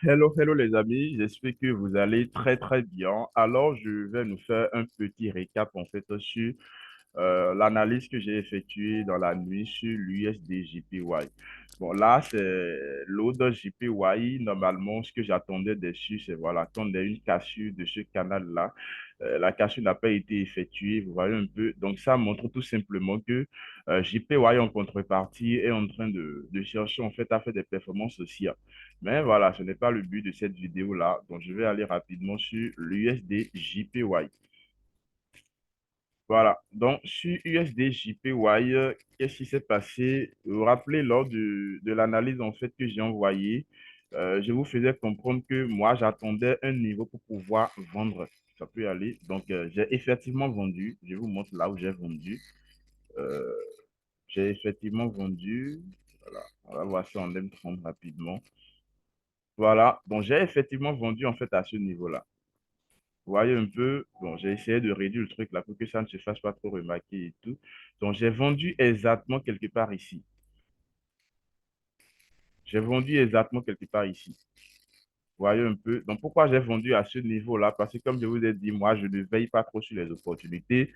Hello les amis, j'espère que vous allez très bien. Alors, je vais nous faire un petit récap en fait sur l'analyse que j'ai effectuée dans la nuit sur l'USD JPY. Bon, là, c'est l'ordre JPY. Normalement, ce que j'attendais dessus, c'est voilà, qu'on ait une cassure de ce canal-là. La cassure n'a pas été effectuée, vous voyez un peu. Donc, ça montre tout simplement que JPY en contrepartie est en train de chercher en fait à faire des performances sociales. Mais voilà, ce n'est pas le but de cette vidéo-là. Donc, je vais aller rapidement sur l'USD JPY. Voilà, donc sur USD JPY, qu'est-ce qui s'est passé? Vous vous rappelez lors de l'analyse en fait que j'ai envoyée, je vous faisais comprendre que moi j'attendais un niveau pour pouvoir vendre. Ça peut y aller. Donc j'ai effectivement vendu. Je vous montre là où j'ai vendu. Euh, j'ai effectivement vendu. Voilà, on va voir ça en M30 rapidement. Voilà, donc j'ai effectivement vendu en fait à ce niveau-là. Vous voyez un peu, bon, j'ai essayé de réduire le truc là pour que ça ne se fasse pas trop remarquer et tout. Donc, j'ai vendu exactement quelque part ici. J'ai vendu exactement quelque part ici. Vous voyez un peu. Donc, pourquoi j'ai vendu à ce niveau-là? Parce que, comme je vous ai dit, moi, je ne veille pas trop sur les opportunités.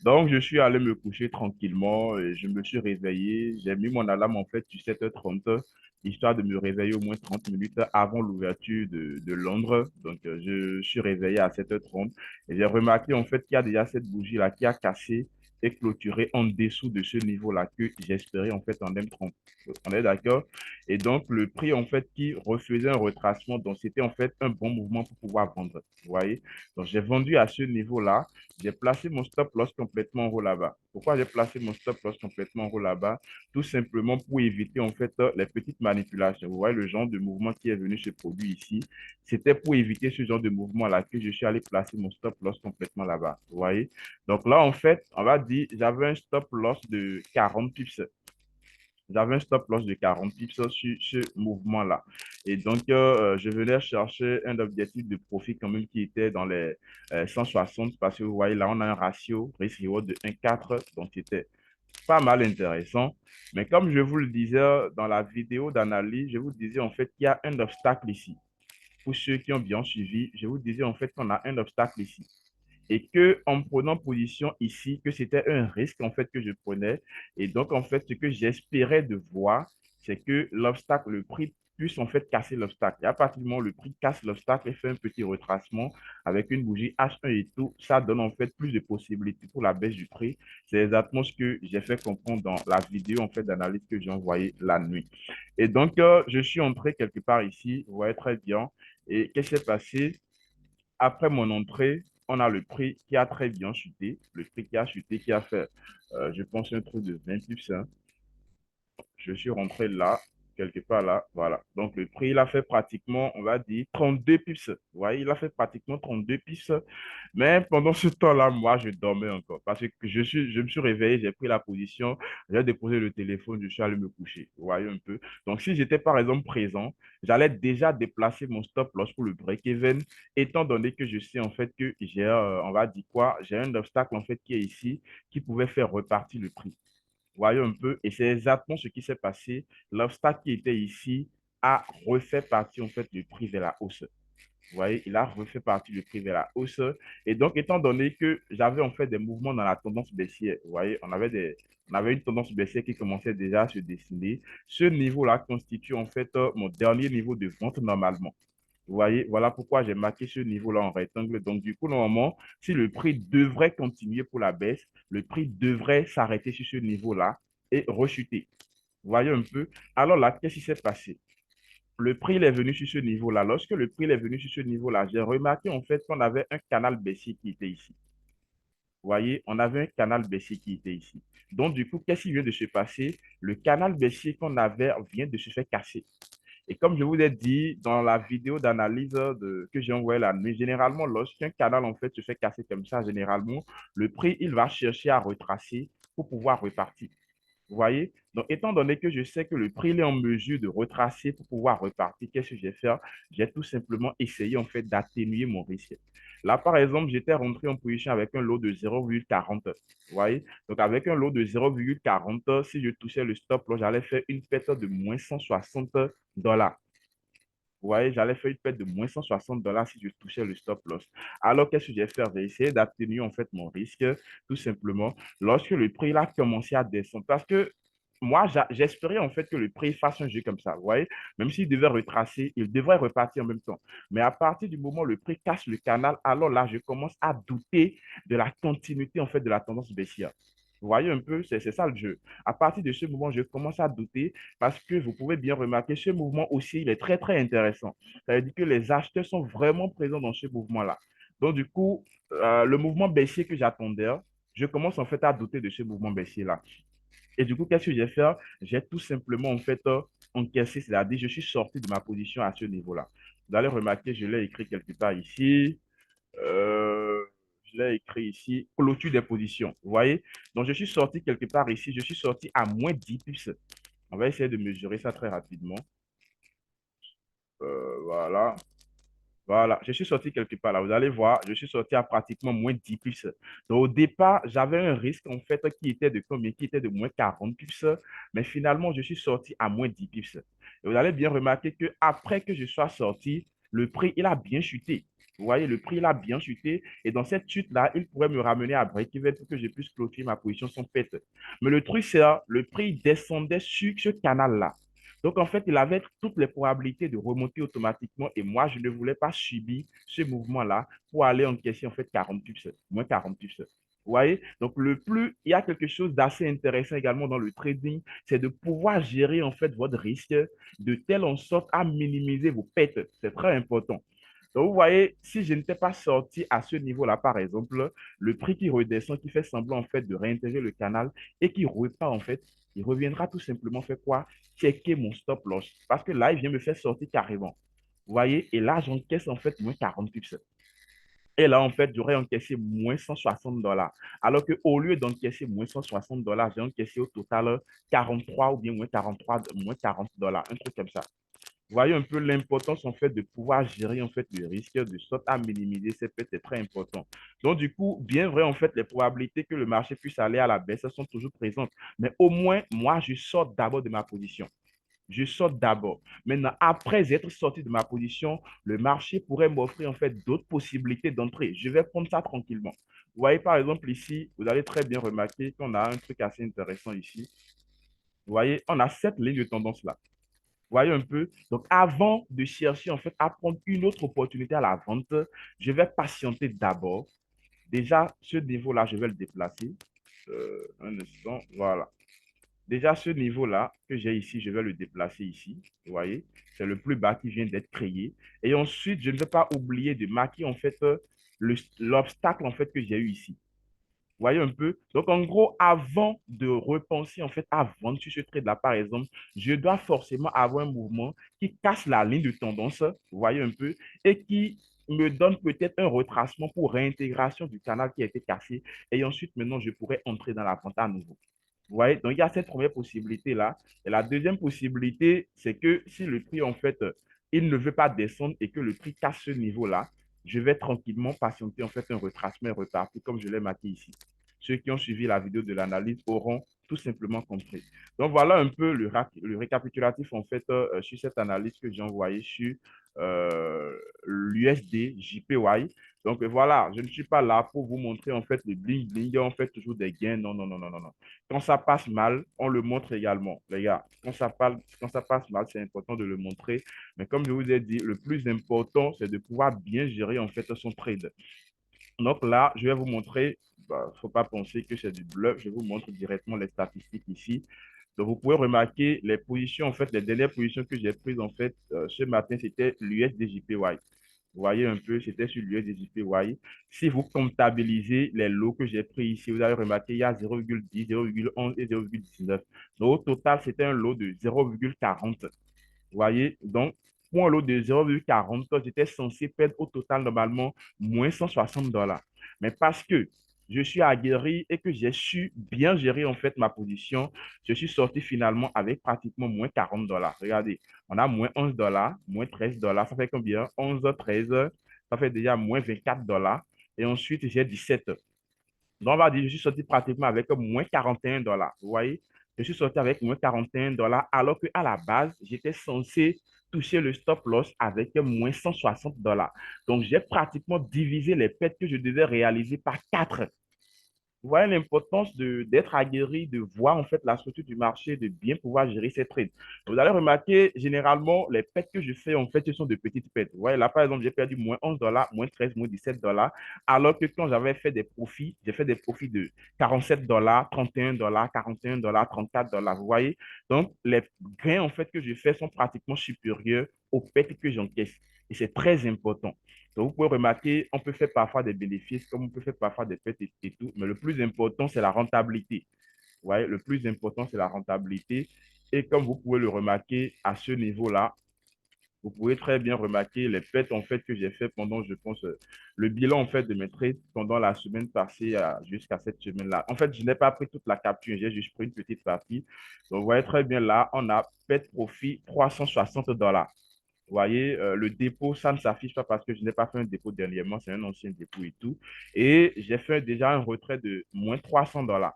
Donc, je suis allé me coucher tranquillement et je me suis réveillé. J'ai mis mon alarme en fait sur 7h30, histoire de me réveiller au moins 30 minutes avant l'ouverture de Londres. Donc, je suis réveillé à 7h30 et j'ai remarqué en fait qu'il y a déjà cette bougie-là qui a cassé et clôturé en dessous de ce niveau-là que j'espérais en fait en M30. On est d'accord? Et donc, le prix en fait qui refaisait un retracement, donc c'était en fait un bon mouvement pour pouvoir vendre. Vous voyez? Donc, j'ai vendu à ce niveau-là. J'ai placé mon stop loss complètement en haut là-bas. Pourquoi j'ai placé mon stop loss complètement en haut là-bas? Tout simplement pour éviter en fait les petites manipulations. Vous voyez le genre de mouvement qui est venu se produire ici. C'était pour éviter ce genre de mouvement-là que je suis allé placer mon stop loss complètement là-bas. Vous voyez? Donc là, en fait, on va dire, j'avais un stop loss de 40 pips. J'avais un stop loss de 40 pips sur ce mouvement-là. Et donc, je venais chercher un objectif de profit quand même qui était dans les 160 parce que vous voyez, là, on a un ratio risk-reward de 1,4. Donc, c'était pas mal intéressant. Mais comme je vous le disais dans la vidéo d'analyse, je vous disais en fait qu'il y a un obstacle ici. Pour ceux qui ont bien suivi, je vous disais en fait qu'on a un obstacle ici et que en prenant position ici, que c'était un risque en fait que je prenais. Et donc, en fait, ce que j'espérais de voir, c'est que l'obstacle, le prix puisse en fait casser l'obstacle. Et à partir du moment où le prix casse l'obstacle et fait un petit retracement avec une bougie H1 et tout, ça donne en fait plus de possibilités pour la baisse du prix. C'est exactement ce que j'ai fait comprendre dans la vidéo en fait d'analyse que j'ai envoyée la nuit. Et donc, je suis entré quelque part ici, vous voyez très bien. Et qu'est-ce qui s'est passé? Après mon entrée, on a le prix qui a très bien chuté. Le prix qui a chuté, qui a fait, je pense, un truc de 20 pips, hein. Je suis rentré là, quelque part là, voilà. Donc, le prix, il a fait pratiquement, on va dire, 32 pips. Vous voyez, il a fait pratiquement 32 pips. Mais pendant ce temps-là, moi, je dormais encore parce que je me suis réveillé, j'ai pris la position, j'ai déposé le téléphone, je suis allé me coucher. Vous voyez un peu. Donc, si j'étais par exemple présent, j'allais déjà déplacer mon stop loss pour le break-even, étant donné que je sais en fait que j'ai, on va dire quoi, j'ai un obstacle en fait qui est ici, qui pouvait faire repartir le prix. Voyez un peu, et c'est exactement ce qui s'est passé. L'obstacle qui était ici a refait partir en fait le prix vers la hausse. Vous voyez, il a refait partie du prix vers la hausse. Et donc, étant donné que j'avais en fait des mouvements dans la tendance baissière, vous voyez, on avait une tendance baissière qui commençait déjà à se dessiner. Ce niveau-là constitue en fait mon dernier niveau de vente normalement. Vous voyez, voilà pourquoi j'ai marqué ce niveau-là en rectangle. Donc, du coup, normalement, si le prix devrait continuer pour la baisse, le prix devrait s'arrêter sur ce niveau-là et rechuter. Vous voyez un peu? Alors là, qu'est-ce qui s'est passé? Le prix il est venu sur ce niveau-là. Lorsque le prix il est venu sur ce niveau-là, j'ai remarqué en fait qu'on avait un canal baissier qui était ici. Vous voyez, on avait un canal baissier qui était ici. Donc, du coup, qu'est-ce qui vient de se passer? Le canal baissier qu'on avait vient de se faire casser. Et comme je vous ai dit dans la vidéo d'analyse que j'ai envoyée la nuit, généralement, lorsqu'un canal en fait se fait casser comme ça, généralement, le prix, il va chercher à retracer pour pouvoir repartir. Vous voyez? Donc, étant donné que je sais que le prix il est en mesure de retracer pour pouvoir repartir, qu'est-ce que j'ai fait? J'ai tout simplement essayé en fait d'atténuer mon risque. Là, par exemple, j'étais rentré en position avec un lot de 0,40. Vous voyez? Donc, avec un lot de 0,40, si je touchais le stop, là, j'allais faire une perte de moins 160 dollars. Vous voyez, j'allais faire une perte de moins 160 dollars si je touchais le stop loss. Alors, qu'est-ce que j'ai fait? J'ai essayé d'atténuer en fait mon risque, tout simplement, lorsque le prix a commencé à descendre. Parce que moi, j'espérais en fait que le prix fasse un jeu comme ça. Vous voyez, même s'il devait retracer, il devrait repartir en même temps. Mais à partir du moment où le prix casse le canal, alors là, je commence à douter de la continuité en fait de la tendance baissière. Vous voyez un peu, c'est ça le jeu. À partir de ce moment, je commence à douter parce que vous pouvez bien remarquer, ce mouvement aussi, il est très, très intéressant. Ça veut dire que les acheteurs sont vraiment présents dans ce mouvement-là. Donc, du coup, le mouvement baissier que j'attendais, je commence en fait à douter de ce mouvement baissier-là. Et du coup, qu'est-ce que j'ai fait? J'ai tout simplement en fait encaissé, c'est-à-dire je suis sorti de ma position à ce niveau-là. Vous allez remarquer, je l'ai écrit quelque part ici. Euh, je l'ai écrit ici, clôture des positions. Vous voyez? Donc, je suis sorti quelque part ici. Je suis sorti à moins 10 pips. On va essayer de mesurer ça très rapidement. Voilà. Voilà, je suis sorti quelque part là. Vous allez voir, je suis sorti à pratiquement moins 10 pips. Donc, au départ, j'avais un risque en fait qui était de combien? Qui était de moins 40 pips. Mais finalement, je suis sorti à moins 10 pips. Et vous allez bien remarquer que après que je sois sorti, le prix, il a bien chuté. Vous voyez, le prix, il a bien chuté. Et dans cette chute-là, il pourrait me ramener à break-even pour que je puisse clôturer ma position sans perte. Mais le truc, c'est le prix descendait sur ce canal-là. Donc, en fait, il avait toutes les probabilités de remonter automatiquement et moi, je ne voulais pas subir ce mouvement-là pour aller encaisser en fait 40 pips, moins 40 pips. Vous voyez? Donc, il y a quelque chose d'assez intéressant également dans le trading, c'est de pouvoir gérer en fait votre risque de telle en sorte à minimiser vos pertes. C'est très important. Donc, vous voyez, si je n'étais pas sorti à ce niveau-là, par exemple, le prix qui redescend, qui fait semblant en fait de réintégrer le canal et qui repart en fait, il reviendra tout simplement faire quoi? Checker mon stop loss. Parce que là, il vient me faire sortir carrément. Vous voyez? Et là, j'encaisse en fait moins 40 pips. Et là, en fait, j'aurais encaissé moins 160 dollars. Alors qu'au lieu d'encaisser moins 160 dollars, j'ai encaissé au total 43 ou bien moins 43, moins 40 dollars, un truc comme ça. Vous voyez un peu l'importance en fait de pouvoir gérer en fait le risque de sorte à minimiser ces pertes, c'est très important. Donc du coup, bien vrai en fait, les probabilités que le marché puisse aller à la baisse sont toujours présentes. Mais au moins, moi, je sors d'abord de ma position. Je sors d'abord. Maintenant, après être sorti de ma position, le marché pourrait m'offrir en fait d'autres possibilités d'entrée. Je vais prendre ça tranquillement. Vous voyez par exemple ici, vous allez très bien remarquer qu'on a un truc assez intéressant ici. Vous voyez, on a cette ligne de tendance là. Vous voyez un peu? Donc, avant de chercher en fait à prendre une autre opportunité à la vente, je vais patienter d'abord. Déjà, ce niveau-là, je vais le déplacer. Un instant, voilà. Déjà, ce niveau-là que j'ai ici, je vais le déplacer ici. Vous voyez? C'est le plus bas qui vient d'être créé. Et ensuite, je ne vais pas oublier de marquer en fait l'obstacle en fait que j'ai eu ici. Vous voyez un peu? Donc, en gros, avant de repenser en fait à vendre sur ce trade-là, par exemple, je dois forcément avoir un mouvement qui casse la ligne de tendance, vous voyez un peu, et qui me donne peut-être un retracement pour réintégration du canal qui a été cassé. Et ensuite, maintenant, je pourrais entrer dans la vente à nouveau. Vous voyez? Donc, il y a cette première possibilité-là. Et la deuxième possibilité, c'est que si le prix, en fait, il ne veut pas descendre et que le prix casse ce niveau-là, je vais tranquillement patienter en fait un retracement et repartir comme je l'ai marqué ici. Ceux qui ont suivi la vidéo de l'analyse auront tout simplement compris. Donc voilà un peu le récapitulatif en fait sur cette analyse que j'ai envoyée sur l'USD JPY. Donc voilà, je ne suis pas là pour vous montrer en fait le bling bling, on fait toujours des gains. Non, non, non, non, non, non. Quand ça passe mal, on le montre également, les gars. Quand ça passe mal, c'est important de le montrer. Mais comme je vous ai dit, le plus important, c'est de pouvoir bien gérer en fait son trade. Donc là, je vais vous montrer, il ne faut pas penser que c'est du bluff, je vous montre directement les statistiques ici. Donc vous pouvez remarquer les positions, en fait, les dernières positions que j'ai prises en fait ce matin, c'était l'USDJPY. Vous voyez un peu, c'était sur l'USDJPY. Si vous comptabilisez les lots que j'ai pris ici, vous allez remarquer, il y a 0,10, 0,11 et 0,19. Donc au total, c'était un lot de 0,40. Vous voyez, donc, pour un lot de 0,40, j'étais censé perdre au total normalement moins 160 dollars. Mais parce que je suis aguerri et que j'ai su bien gérer en fait ma position, je suis sorti finalement avec pratiquement moins 40 dollars. Regardez, on a moins 11 dollars, moins 13 dollars. Ça fait combien? 11, 13, ça fait déjà moins 24 dollars. Et ensuite, j'ai 17. Donc, on va dire, je suis sorti pratiquement avec moins 41 dollars. Vous voyez, je suis sorti avec moins 41 dollars alors qu'à la base, j'étais censé touché le stop loss avec moins 160 dollars. Donc, j'ai pratiquement divisé les pertes que je devais réaliser par 4. Vous voyez l'importance d'être aguerri, de voir en fait la structure du marché, de bien pouvoir gérer ses trades. Vous allez remarquer, généralement, les pertes que je fais, en fait, ce sont de petites pertes. Vous voyez, là, par exemple, j'ai perdu moins 11 dollars, moins 13, moins 17 dollars, alors que quand j'avais fait des profits, j'ai fait des profits de 47 dollars, 31 dollars, 41 dollars, 34 dollars. Vous voyez? Donc, les gains, en fait, que je fais sont pratiquement supérieurs aux pertes que j'encaisse. Et c'est très important. Donc, vous pouvez remarquer, on peut faire parfois des bénéfices, comme on peut faire parfois des pertes et tout, mais le plus important, c'est la rentabilité. Vous voyez, le plus important, c'est la rentabilité. Et comme vous pouvez le remarquer à ce niveau-là, vous pouvez très bien remarquer les pertes en fait que j'ai fait pendant, je pense, le bilan en fait de mes trades pendant la semaine passée jusqu'à cette semaine-là. En fait, je n'ai pas pris toute la capture, j'ai juste pris une petite partie. Donc, vous voyez très bien là, on a perte profit 360 dollars. Vous voyez, le dépôt, ça ne s'affiche pas parce que je n'ai pas fait un dépôt dernièrement, c'est un ancien dépôt et tout. Et j'ai fait déjà un retrait de moins 300 dollars.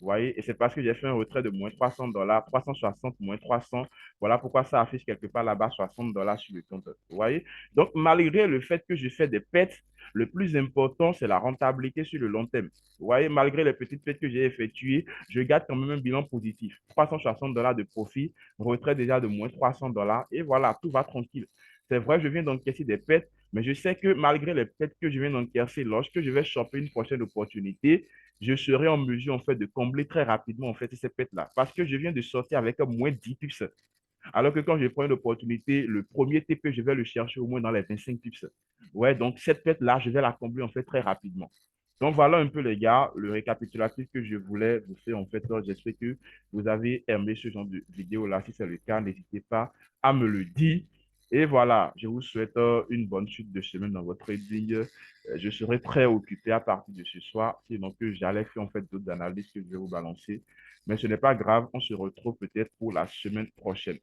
Vous voyez, et c'est parce que j'ai fait un retrait de moins 300 dollars, 360 moins 300. Voilà pourquoi ça affiche quelque part là-bas 60 dollars sur le compte. Vous voyez, donc malgré le fait que je fais des pertes, le plus important, c'est la rentabilité sur le long terme. Vous voyez, malgré les petites pertes que j'ai effectuées, je garde quand même un bilan positif. 360 dollars de profit, retrait déjà de moins 300 dollars, et voilà, tout va tranquille. C'est vrai, je viens d'encaisser des pertes, mais je sais que malgré les pertes que je viens d'encaisser, lorsque je vais choper une prochaine opportunité, je serai en mesure en fait de combler très rapidement en fait ces pertes-là. Parce que je viens de sortir avec un moins 10 pips. Alors que quand je prends une opportunité, le premier TP, je vais le chercher au moins dans les 25 pips. Ouais, donc cette perte-là, je vais la combler en fait très rapidement. Donc voilà un peu les gars, le récapitulatif que je voulais vous faire en fait. J'espère que vous avez aimé ce genre de vidéo là. Si c'est le cas, n'hésitez pas à me le dire. Et voilà, je vous souhaite une bonne suite de semaine dans votre trading. Je serai très occupé à partir de ce soir, sinon que j'allais faire en fait d'autres analyses que je vais vous balancer. Mais ce n'est pas grave, on se retrouve peut-être pour la semaine prochaine.